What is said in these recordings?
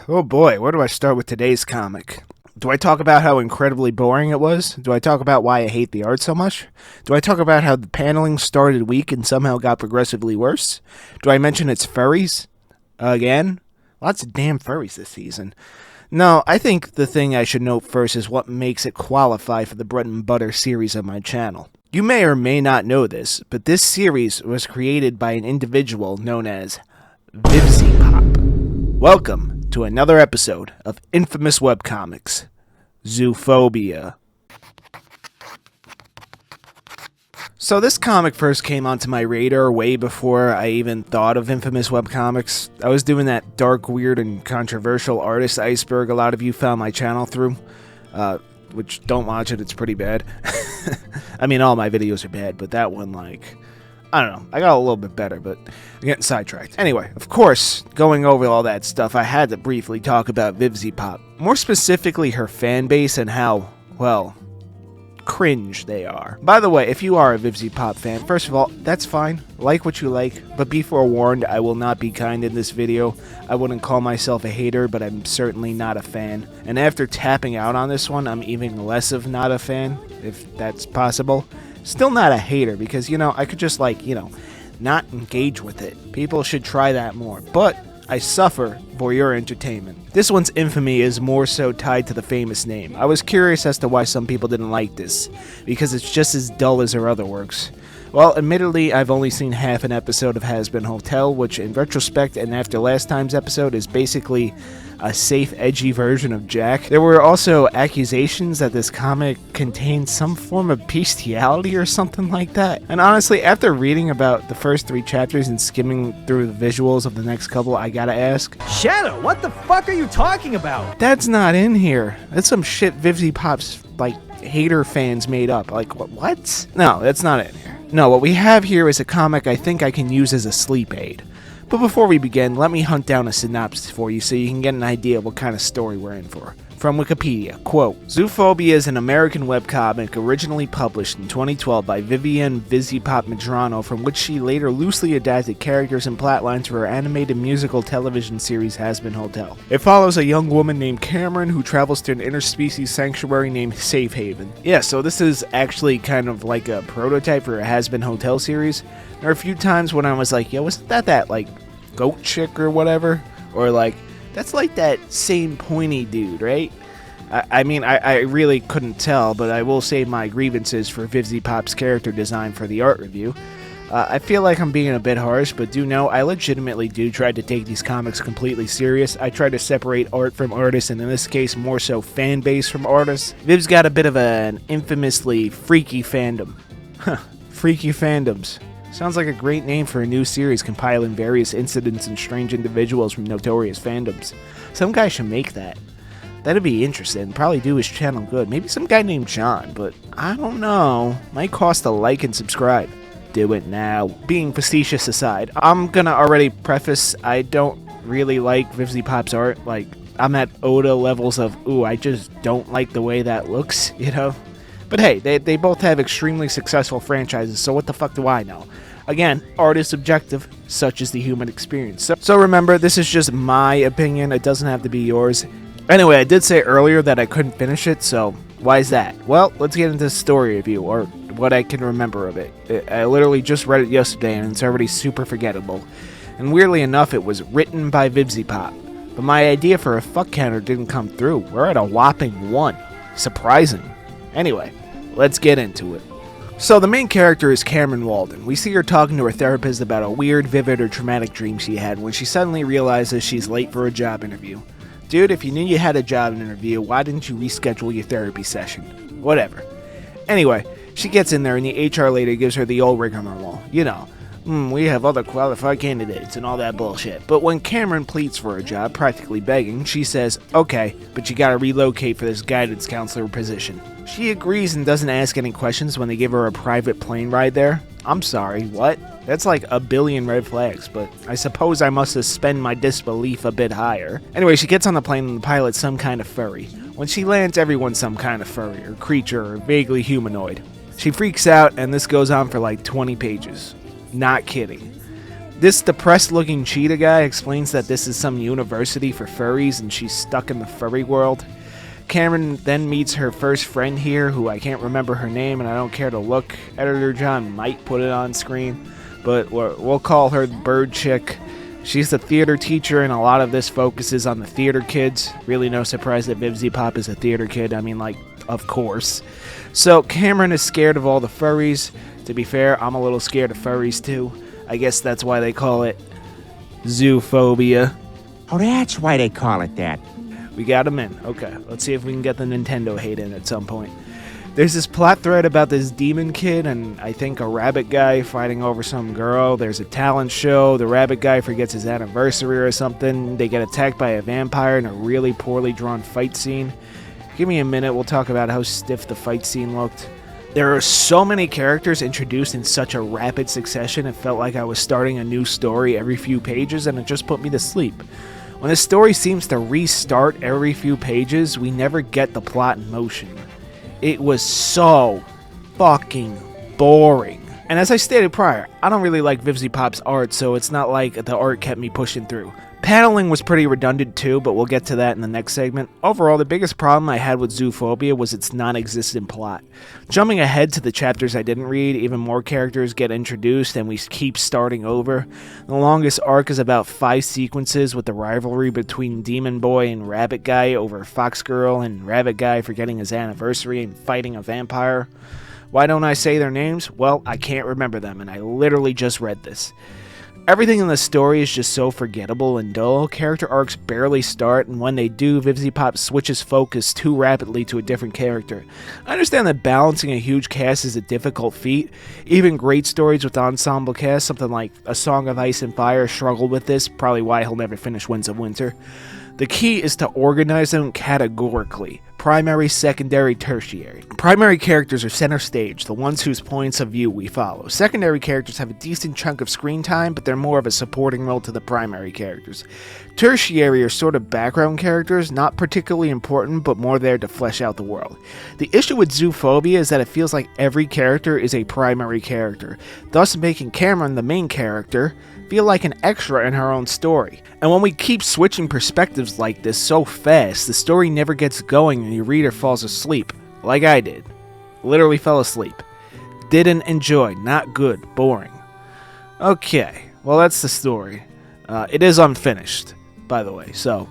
Oh boy, where do I start with today's comic? Do I talk about how incredibly boring it was? Do I talk about why I hate the art so much? Do I talk about how the paneling started weak and somehow got progressively worse? Do I mention its furries? Again? Lots of damn furries this season. No, I think the thing I should note first is what makes it qualify for the bread and butter series of my channel. You may or may not know this, but this series was created by an individual known as Vivziepop. Welcome to another episode of infamous webcomics, Zoophobia. So this comic first came onto my radar way before I even thought of infamous webcomics. I was doing that dark, weird, and controversial artist iceberg a lot of you found my channel through. Which, don't watch it, it's pretty bad. I mean, all my videos are bad, but that one, I don't know, I got a little bit better, but I'm getting sidetracked. Anyway, of course, going over all that stuff, I had to briefly talk about Vivziepop. More specifically, her fan base and how, well, cringe they are. By the way, if you are a Vivziepop fan, first of all, that's fine. Like what you like, but be forewarned, I will not be kind in this video. I wouldn't call myself a hater, but I'm certainly not a fan. And after tapping out on this one, I'm even less of not a fan, if that's possible. Still not a hater, because, I could just, not engage with it. People should try that more. But I suffer for your entertainment. This one's infamy is more so tied to the famous name. I was curious as to why some people didn't like this, because it's just as dull as her other works. Well, admittedly, I've only seen half an episode of Has Been Hotel, which in retrospect and after last time's episode is basically a safe, edgy version of Jack. There were also accusations that this comic contained some form of bestiality or something like that. And honestly, after reading about the first 3 chapters and skimming through the visuals of the next couple, I gotta ask, Shadow, what the fuck are you talking about? That's not in here. That's some shit Vivziepop's, hater fans made up. What? No, that's not in here. No, what we have here is a comic I think I can use as a sleep aid. But before we begin, let me hunt down a synopsis for you so you can get an idea of what kind of story we're in for. From Wikipedia, quote, Zoophobia is an American webcomic originally published in 2012 by Vivziepop Medrano, from which she later loosely adapted characters and plotlines for her animated musical television series Has Been Hotel. It follows a young woman named Cameron who travels to an interspecies sanctuary named Safe Haven. Yeah, so this is actually kind of like a prototype for a Has Been Hotel series. There are a few times when I was like, yo, wasn't that goat chick or whatever? Or that's that same pointy dude, right? I mean, I really couldn't tell, but I will save my grievances for Vivziepop's character design for the art review. I feel like I'm being a bit harsh, but do know I legitimately do try to take these comics completely serious. I try to separate art from artists, and in this case, more so fan base from artists. Viv's got a bit of an infamously freaky fandom. Freaky fandoms. Sounds like a great name for a new series compiling various incidents and strange individuals from notorious fandoms. Some guy should make that. That'd be interesting. Probably do his channel good. Maybe some guy named John, but I don't know. Might cost a like and subscribe. Do it now. Being facetious aside, I'm gonna already preface, I don't really like Vivziepop's art. I'm at Oda levels of, ooh, I just don't like the way that looks, But hey, they both have extremely successful franchises, so what the fuck do I know? Again, art is subjective, such is the human experience. So remember, this is just my opinion, it doesn't have to be yours. Anyway, I did say earlier that I couldn't finish it, so why is that? Well, let's get into the story review, or what I can remember of it. I literally just read it yesterday, and it's already super forgettable. And weirdly enough, it was written by Vivziepop. But my idea for a fuck counter didn't come through. We're at a whopping 1. Surprising. Anyway, let's get into it. So the main character is Cameron Walden. We see her talking to her therapist about a weird, vivid, or traumatic dream she had when she suddenly realizes she's late for a job interview. Dude, if you knew you had a job interview, why didn't you reschedule your therapy session? Whatever. Anyway, she gets in there and the HR lady gives her the old rigmarole. We have other qualified candidates and all that bullshit. But when Cameron pleads for a job, practically begging, she says, okay, but you gotta relocate for this guidance counselor position. She agrees and doesn't ask any questions when they give her a private plane ride there. I'm sorry, what? That's like a billion red flags, but I suppose I must suspend my disbelief a bit higher. Anyway, she gets on the plane and the pilot's some kind of furry. When she lands, everyone's some kind of furry, or creature, or vaguely humanoid. She freaks out, and this goes on for 20 pages. Not kidding. This depressed-looking cheetah guy explains that this is some university for furries and she's stuck in the furry world. Cameron then meets her first friend here, who I can't remember her name and I don't care to look. Editor John might put it on screen, but we'll call her Bird Chick. She's the theater teacher, and a lot of this focuses on the theater kids. Really no surprise that Vivziepop is a theater kid. I mean, like, of course. So Cameron is scared of all the furries. To be fair, I'm a little scared of furries too. I guess that's why they call it Zoophobia. Oh, that's why they call it that. We got him in. Okay, let's see if we can get the Nintendo hate in at some point. There's this plot thread about this demon kid and I think a rabbit guy fighting over some girl. There's a talent show. The rabbit guy forgets his anniversary or something. They get attacked by a vampire in a really poorly drawn fight scene. Give me a minute, we'll talk about how stiff the fight scene looked. There are so many characters introduced in such a rapid succession, it felt like I was starting a new story every few pages and it just put me to sleep. When a story seems to restart every few pages, we never get the plot in motion. It was so fucking boring. And as I stated prior, I don't really like Vivziepop's art, so it's not like the art kept me pushing through. Paneling was pretty redundant too, but we'll get to that in the next segment. Overall, the biggest problem I had with Zoophobia was its non-existent plot. Jumping ahead to the chapters I didn't read, even more characters get introduced and we keep starting over. The longest arc is about 5 sequences with the rivalry between Demon Boy and Rabbit Guy over Fox Girl and Rabbit Guy forgetting his anniversary and fighting a vampire. Why don't I say their names? Well, I can't remember them and I literally just read this. Everything in the story is just so forgettable and dull. Character arcs barely start, and when they do, Vivziepop switches focus too rapidly to a different character. I understand that balancing a huge cast is a difficult feat. Even great stories with ensemble cast, something like A Song of Ice and Fire, struggle with this, probably why he'll never finish Winds of Winter. The key is to organize them categorically. Primary, secondary, tertiary. Primary characters are center stage, the ones whose points of view we follow. Secondary characters have a decent chunk of screen time, but they're more of a supporting role to the primary characters. Tertiary are sort of background characters, not particularly important, but more there to flesh out the world. The issue with Zoophobia is that it feels like every character is a primary character, thus making Cameron, the main character, feel like an extra in her own story. And when we keep switching perspectives like this so fast, the story never gets going and your reader falls asleep, like I did. Literally fell asleep. Didn't enjoy, not good, boring. Okay, well that's the story. It is unfinished, by the way, so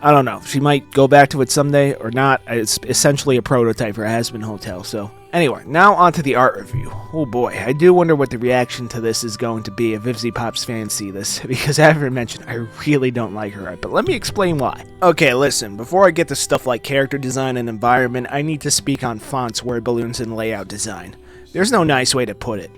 I don't know. She might go back to it someday or not. It's essentially a prototype for Aspen Hotel, so anyway, now on to the art review. Oh boy, I do wonder what the reaction to this is going to be if Vivziepop's fans see this, because as I mentioned, I really don't like her art, but let me explain why. Okay, listen, before I get to stuff like character design and environment, I need to speak on fonts, word balloons, and layout design. There's no nice way to put it.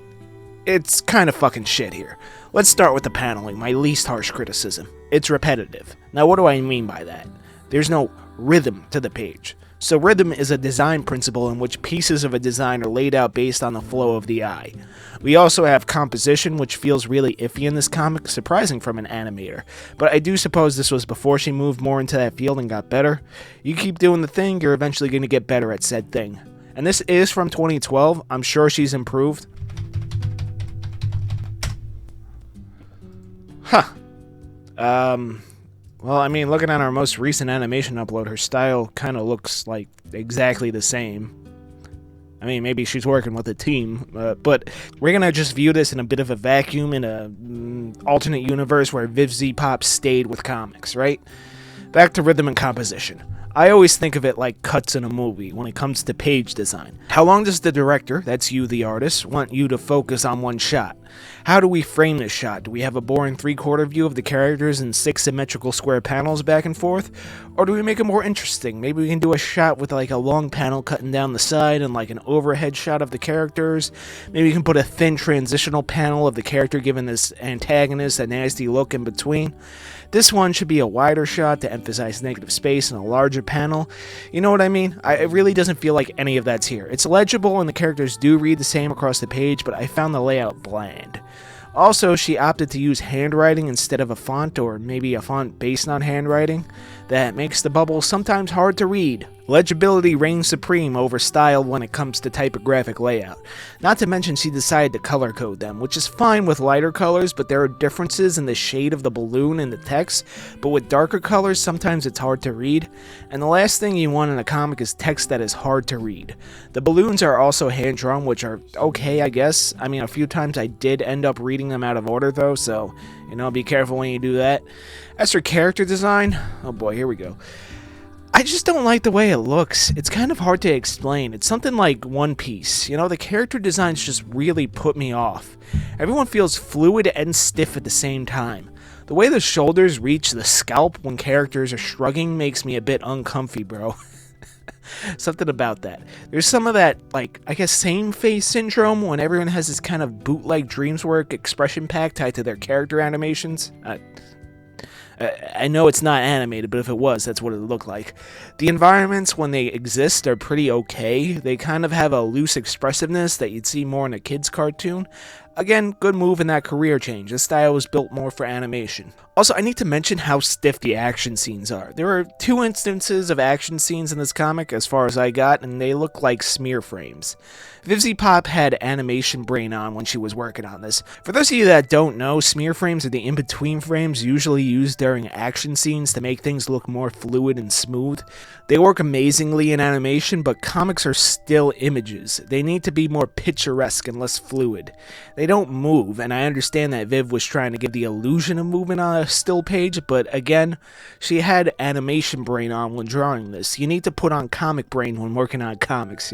It's kind of fucking shit here. Let's start with the paneling, my least harsh criticism. It's repetitive. Now what do I mean by that? There's no rhythm to the page. So rhythm is a design principle in which pieces of a design are laid out based on the flow of the eye. We also have composition, which feels really iffy in this comic, surprising from an animator. But I do suppose this was before she moved more into that field and got better. You keep doing the thing, you're eventually going to get better at said thing. And this is from 2012, I'm sure she's improved. Huh. Well, I mean, looking at our most recent animation upload, her style kind of looks like exactly the same. I mean, maybe she's working with a team, but we're gonna just view this in a bit of a vacuum in a alternate universe where Vivziepop stayed with comics, right? Back to rhythm and composition. I always think of it like cuts in a movie when it comes to page design. How long does the director, that's you the artist, want you to focus on one shot? How do we frame this shot? Do we have a boring 3/4 view of the characters and 6 symmetrical square panels back and forth? Or do we make it more interesting? Maybe we can do a shot with like a long panel cutting down the side and like an overhead shot of the characters. Maybe we can put a thin transitional panel of the character giving this antagonist a nasty look in between. This one should be a wider shot to emphasize negative space and a larger panel. You know what I mean? It really doesn't feel like any of that's here. It's legible and the characters do read the same across the page, but I found the layout bland. Also, she opted to use handwriting instead of a font, or maybe a font based on handwriting. That makes the bubbles sometimes hard to read. Legibility reigns supreme over style when it comes to typographic layout. Not to mention she decided to color code them, which is fine with lighter colors, but there are differences in the shade of the balloon and the text, but with darker colors sometimes it's hard to read, and the last thing you want in a comic is text that is hard to read. The balloons are also hand-drawn, which are okay, I guess. I mean, a few times I did end up reading them out of order though, so, be careful when you do that. As for character design, oh boy, here we go. I just don't like the way it looks. It's kind of hard to explain. It's something like One Piece. The character designs just really put me off. Everyone feels fluid and stiff at the same time. The way the shoulders reach the scalp when characters are shrugging makes me a bit uncomfy, bro. Something about that. There's some of that, same face syndrome when everyone has this kind of bootleg Dreamsworks expression pack tied to their character animations. I know it's not animated, but if it was, that's what it would look like. The environments, when they exist, are pretty okay. They kind of have a loose expressiveness that you'd see more in a kid's cartoon. Again, good move in that career change. This style was built more for animation. Also, I need to mention how stiff the action scenes are. There are 2 instances of action scenes in this comic, as far as I got, and they look like smear frames. Vivziepop had animation brain on when she was working on this. For those of you that don't know, smear frames are the in-between frames usually used during action scenes to make things look more fluid and smooth. They work amazingly in animation, but comics are still images. They need to be more picturesque and less fluid. They don't move, and I understand that Viv was trying to give the illusion of movement on a still page, but again, she had animation brain on when drawing this. You need to put on comic brain when working on comics,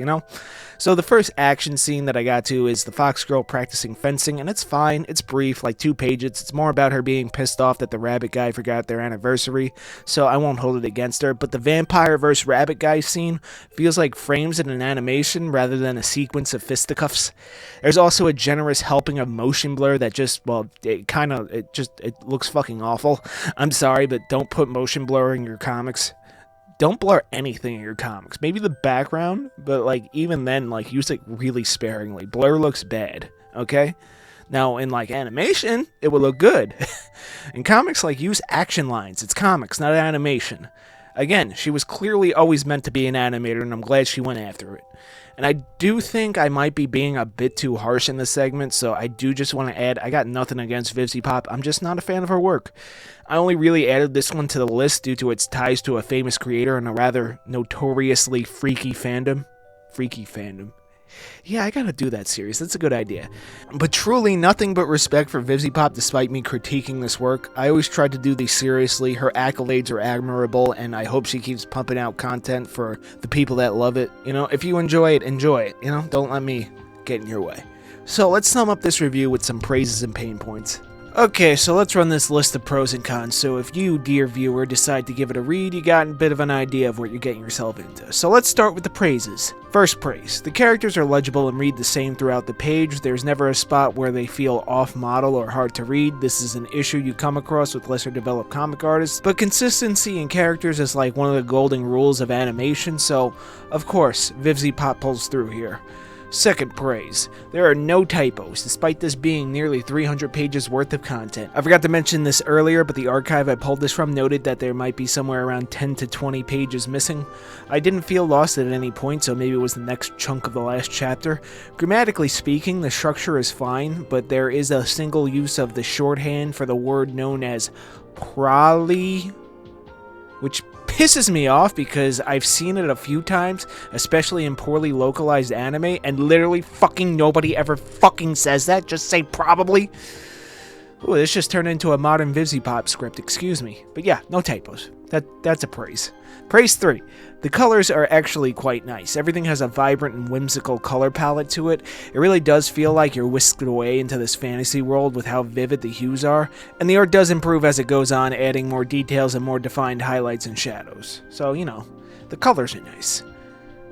So the first action scene that I got to is the Fox girl practicing fencing, and it's fine. It's brief, like 2 pages. It's more about her being pissed off that the rabbit guy forgot their anniversary, so I won't hold it against her. But the vampire versus rabbit guy scene feels like frames in an animation rather than a sequence of fisticuffs. There's also a generous helping of motion blur that it looks fucking awful. I'm sorry, but don't put motion blur in your comics. Don't blur anything in your comics. Maybe the background, but even then, use it really sparingly. Blur looks bad, okay? Now, in animation, it would look good. In comics, use action lines. It's comics, not animation. Again, she was clearly always meant to be an animator, and I'm glad she went after it. And I do think I might be being a bit too harsh in this segment, so I do just want to add, I got nothing against Vivziepop, I'm just not a fan of her work. I only really added this one to the list due to its ties to a famous creator and a rather notoriously freaky fandom. Freaky fandom. Yeah, I gotta do that series. That's a good idea. But truly, nothing but respect for Vivziepop despite me critiquing this work. I always tried to do these seriously. Her accolades are admirable, and I hope she keeps pumping out content for the people that love it. If you enjoy it, enjoy it. Don't let me get in your way. So let's sum up this review with some praises and pain points. Okay, so let's run this list of pros and cons, so if you, dear viewer, decide to give it a read, you got a bit of an idea of what you're getting yourself into. So let's start with the praises. First praise. The characters are legible and read the same throughout the page. There's never a spot where they feel off-model or hard to read. This is an issue you come across with lesser developed comic artists, but consistency in characters is like one of the golden rules of animation, so, of course, Vivziepop pulls through here. Second praise. There are no typos, despite this being nearly 300 pages worth of content. I forgot to mention this earlier, but the archive I pulled this from noted that there might be somewhere around 10 to 20 pages missing. I didn't feel lost at any point, so maybe it was the next chunk of the last chapter. Grammatically speaking, the structure is fine, but there is a single use of the shorthand for the word known as prolly, which pisses me off because I've seen it a few times, especially in poorly localized anime, and literally fucking nobody ever fucking says that. Just say probably. Ooh, this just turned into a modern Vivziepop script, excuse me. But yeah, no typos. That's a praise. Praise 3. The colors are actually quite nice. Everything has a vibrant and whimsical color palette to it. It really does feel like you're whisked away into this fantasy world with how vivid the hues are, and the art does improve as it goes on, adding more details and more defined highlights and shadows. So, the colors are nice.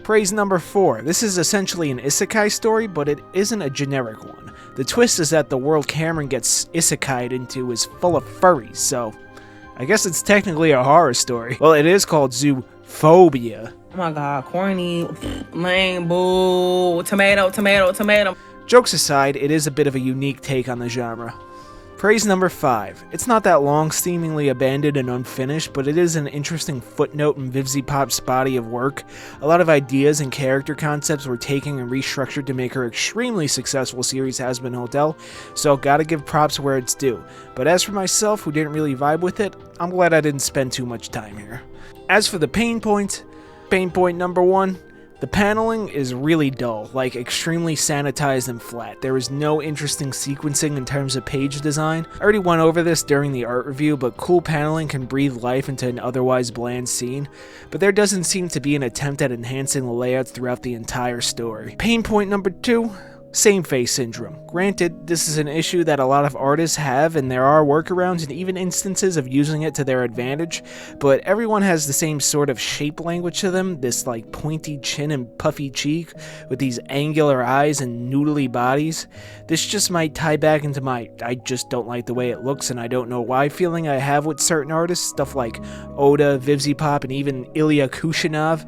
Praise number 4. This is essentially an isekai story, but it isn't a generic one. The twist is that the world Cameron gets isekai'd into is full of furries, so I guess it's technically a horror story. Well, it is called Zoophobia. Oh my god, corny, lame, boo, tomato. Jokes aside, it is a bit of a unique take on the genre. Praise number 5. It's not that long, seemingly abandoned and unfinished, but it is an interesting footnote in Vivziepop's body of work. A lot of ideas and character concepts were taken and restructured to make her extremely successful series Hazbin Hotel, so gotta give props where it's due. But as for myself, who didn't really vibe with it, I'm glad I didn't spend too much time here. As for the pain point number 1, the paneling is really dull, like extremely sanitized and flat. There is no interesting sequencing in terms of page design. I already went over this during the art review, but cool paneling can breathe life into an otherwise bland scene, but there doesn't seem to be an attempt at enhancing the layouts throughout the entire story. Pain point number 2, same face syndrome. Granted, this is an issue that a lot of artists have, and there are workarounds and even instances of using it to their advantage, but everyone has the same sort of shape language to them, this like pointy chin and puffy cheek with these angular eyes and noodly bodies. This just might tie back into my I just don't like the way it looks and I don't know why feeling I have with certain artists, stuff like Oda, Vivziepop, and even Ilya Kushinov.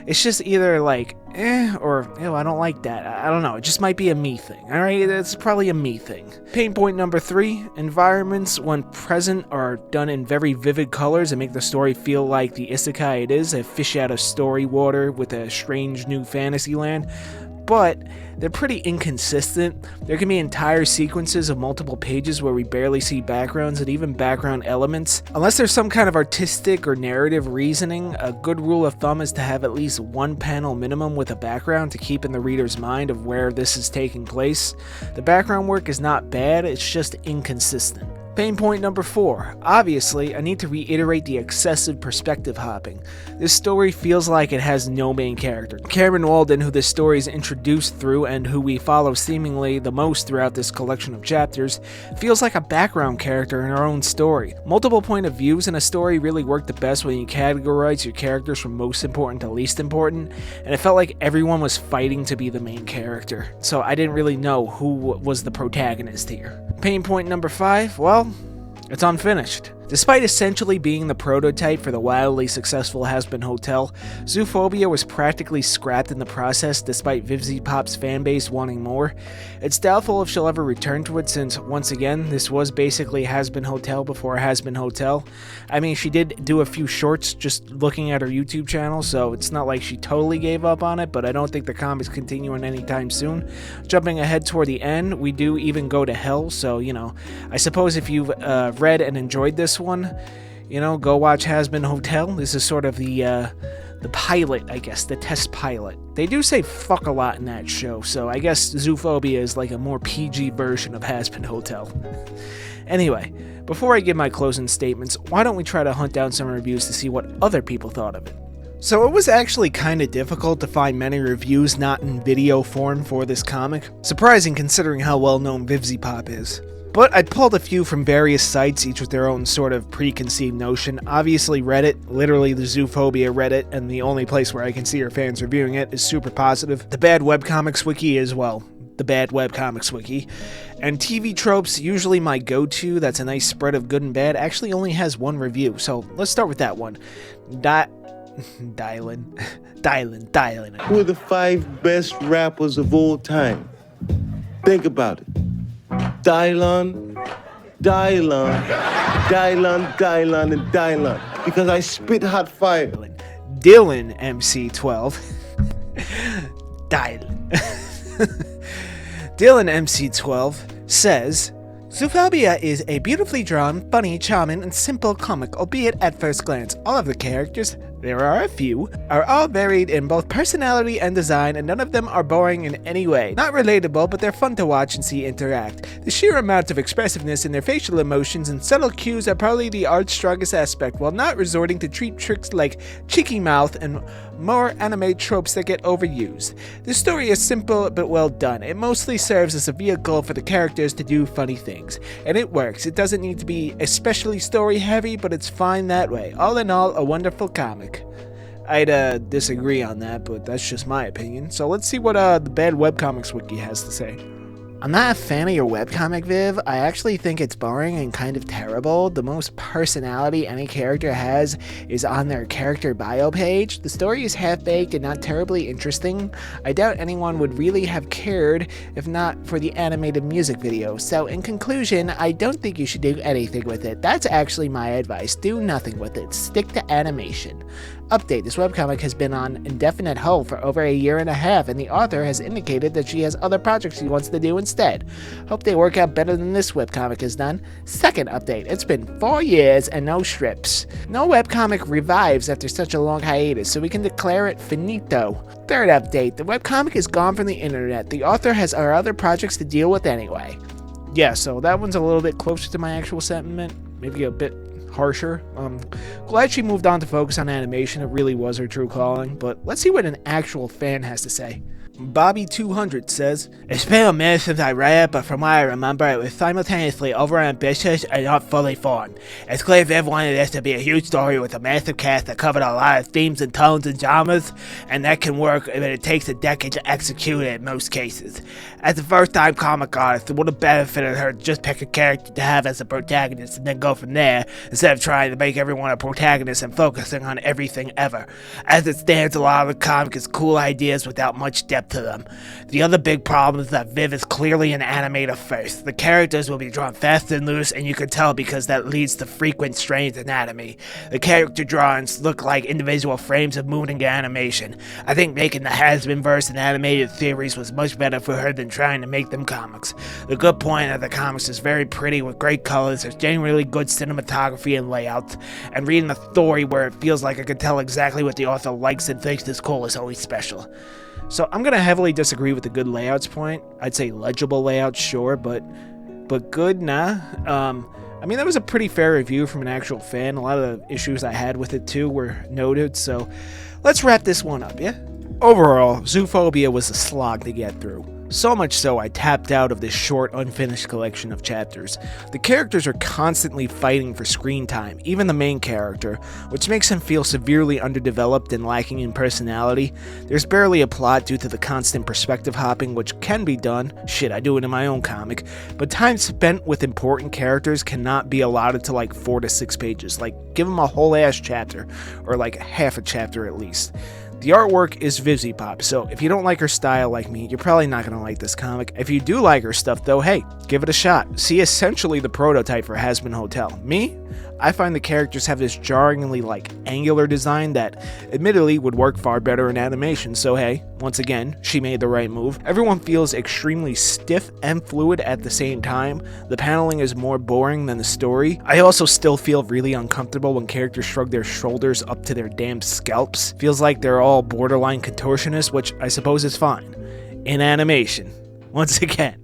It's just either like, or, ew, I don't like that. I don't know, it just might be a me thing, alright? It's probably a me thing. Pain point number 3, environments when present are done in very vivid colors and make the story feel like the isekai it is, a fish out of story water with a strange new fantasy land. But they're pretty inconsistent. There can be entire sequences of multiple pages where we barely see backgrounds and even background elements. Unless there's some kind of artistic or narrative reasoning, a good rule of thumb is to have at least one panel minimum with a background to keep in the reader's mind of where this is taking place. The background work is not bad, it's just inconsistent. Pain point number 4. Obviously, I need to reiterate the excessive perspective hopping. This story feels like it has no main character. Cameron Walden, who this story is introduced through and who we follow seemingly the most throughout this collection of chapters, feels like a background character in her own story. Multiple point of views in a story really work the best when you categorize your characters from most important to least important, and it felt like everyone was fighting to be the main character, so I didn't really know who was the protagonist here. Pain point number 5, well, it's unfinished. Despite essentially being the prototype for the wildly successful Hazbin Hotel, Zoophobia was practically scrapped in the process despite Vivziepop's fanbase wanting more. It's doubtful if she'll ever return to it since, once again, this was basically Hazbin Hotel before Hazbin Hotel. I mean, she did do a few shorts just looking at her YouTube channel, so it's not like she totally gave up on it, but I don't think the comic's continuing anytime soon. Jumping ahead toward the end, we do even go to hell, so, you know, I suppose if you've read and enjoyed this one, you know, go watch Hazbin Hotel. This is sort of the pilot, I guess, the test pilot. They do say fuck a lot in that show, so I guess Zoophobia is like a more PG version of Hazbin Hotel. Anyway, before I give my closing statements, why don't we try to hunt down some reviews to see what other people thought of it? So it was actually kinda difficult to find many reviews not in video form for this comic. Surprising considering how well known Vivziepop is. But I pulled a few from various sites, each with their own sort of preconceived notion. Obviously Reddit, literally the Zoophobia Reddit, and the only place where I can see her fans reviewing it, is super positive. The Bad Webcomics Wiki as well. The Bad Webcomics Wiki. And TV Tropes, usually my go-to, that's a nice spread of good and bad, actually only has one review, so let's start with that one. Dylan. Who are the 5 best rappers of all time? Think about it. Dylan, and Dylan. Because I spit hot fire. Dylan MC12. Dylan. Dylan MC12 says, Zoophobia is a beautifully drawn, funny, charming, and simple comic, albeit at first glance. All of the characters, there are a few, are all varied in both personality and design, and none of them are boring in any way. Not relatable, but they're fun to watch and see interact. The sheer amount of expressiveness in their facial emotions and subtle cues are probably the art's strongest aspect, while not resorting to cheap tricks like cheeky mouth and more anime tropes that get overused. The story is simple but well done. It mostly serves as a vehicle for the characters to do funny things, and it works. It doesn't need to be especially story heavy, but it's fine that way. All in all, a wonderful comic. I'd disagree on that, but that's just my opinion. So let's see what the Bad Webcomics Wiki has to say. I'm not a fan of your webcomic, Viv. I actually think it's boring and kind of terrible. The most personality any character has is on their character bio page. The story is half-baked and not terribly interesting. I doubt anyone would really have cared if not for the animated music video. So in conclusion, I don't think you should do anything with it. That's actually my advice. Do nothing with it. Stick to animation. Update: this webcomic has been on indefinite hold for over a year and a half, and the author has indicated that she has other projects she wants to do instead. Hope they work out better than this webcomic has done. Second update: it's been 4 years and no strips. No webcomic revives after such a long hiatus, so we can declare it finito. Third update: the webcomic is gone from the internet. The author has our other projects to deal with anyway. Yeah, so that one's a little bit closer to my actual sentiment, maybe a bit harsher. Glad she moved on to focus on animation. It really was her true calling. But let's see what an actual fan has to say. Bobby200 says, "It's been a minute since I read it, but from what I remember, it was simultaneously overambitious and not fully formed. It's clear Viv wanted this to be a huge story with a massive cast that covered a lot of themes and tones and genres, and that can work, but it takes a decade to execute it in most cases. As a first-time comic artist, it would have benefited her to just pick a character to have as a protagonist and then go from there, instead of trying to make everyone a protagonist and focusing on everything ever. As it stands, a lot of the comic is cool ideas without much depth to them. The other big problem is that Viv is clearly an animator first. The characters will be drawn fast and loose, and you can tell because that leads to frequent strained anatomy. The character drawings look like individual frames of moving animation. I think making the Has-Been-verse in animated series was much better for her than trying to make them comics. The good point of the comics is very pretty with great colors, there's genuinely good cinematography and layouts, and reading a story where it feels like I can tell exactly what the author likes and thinks is cool is always special." So I'm going to heavily disagree with the good layouts point. I'd say legible layouts, sure, but good, nah. I mean, that was a pretty fair review from an actual fan. A lot of the issues I had with it, too, were noted, so let's wrap this one up, yeah? Overall, Zoophobia was a slog to get through. So much so, I tapped out of this short, unfinished collection of chapters. The characters are constantly fighting for screen time, even the main character, which makes him feel severely underdeveloped and lacking in personality. There's barely a plot due to the constant perspective hopping, which can be done. Shit, I do it in my own comic. But time spent with important characters cannot be allotted to like 4 to 6 pages. Like, give them a whole ass chapter, or like half a chapter at least. The artwork is Vivziepop, so if you don't like her style like me, you're probably not going to like this comic. If you do like her stuff though, hey, give it a shot. See essentially the prototype for Has Been Hotel. Me? I find the characters have this jarringly angular design that admittedly would work far better in animation, so hey, once again, she made the right move. Everyone feels extremely stiff and fluid at the same time. The paneling is more boring than the story. I also still feel really uncomfortable when characters shrug their shoulders up to their damn scalps. Feels like they're all borderline contortionists, which I suppose is fine. In animation. Once again.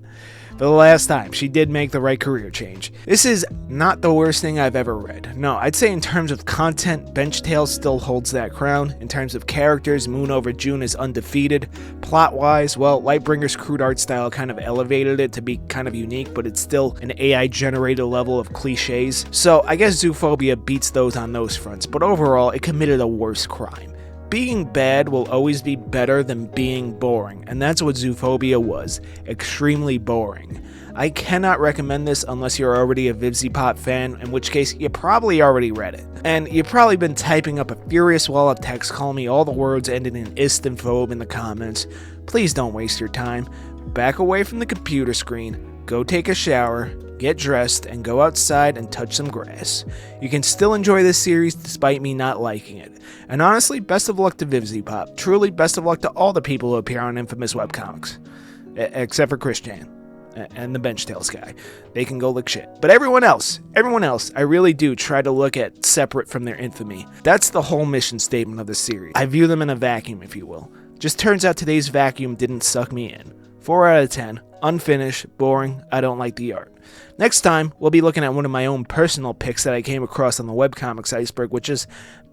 For the last time, she did make the right career change. This is not the worst thing I've ever read. No, I'd say in terms of content, Bench Tales still holds that crown. In terms of characters, Moon Over June is undefeated. Plot-wise, well, Lightbringer's crude art style kind of elevated it to be kind of unique, but it's still an AI-generated level of cliches. So I guess Zoophobia beats those on those fronts, but overall, it committed a worse crime. Being bad will always be better than being boring, and that's what Zoophobia was. Extremely boring. I cannot recommend this unless you're already a Vivziepop fan, in which case you probably already read it. And you've probably been typing up a furious wall of text calling me all the words ending in ist and phobe in the comments. Please don't waste your time. Back away from the computer screen, go take a shower, get dressed, and go outside and touch some grass. You can still enjoy this series despite me not liking it. And honestly, best of luck to Vivziepop. Truly, best of luck to all the people who appear on Infamous Webcomics. Except for Christian and the Bench Tales guy. They can go lick shit. But everyone else, I really do try to look at separate from their infamy. That's the whole mission statement of the series. I view them in a vacuum, if you will. Just turns out today's vacuum didn't suck me in. 4 out of 10. Unfinished, boring, I don't like the art. Next time, we'll be looking at one of my own personal picks that I came across on the webcomics iceberg, which just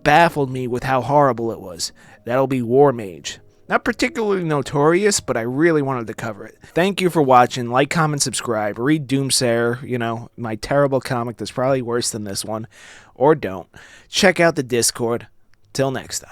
baffled me with how horrible it was. That'll be War Mage. Not particularly notorious, but I really wanted to cover it. Thank you for watching. Like, comment, subscribe. Read Doomsayer, my terrible comic that's probably worse than this one. Or don't. Check out the Discord. Till next time.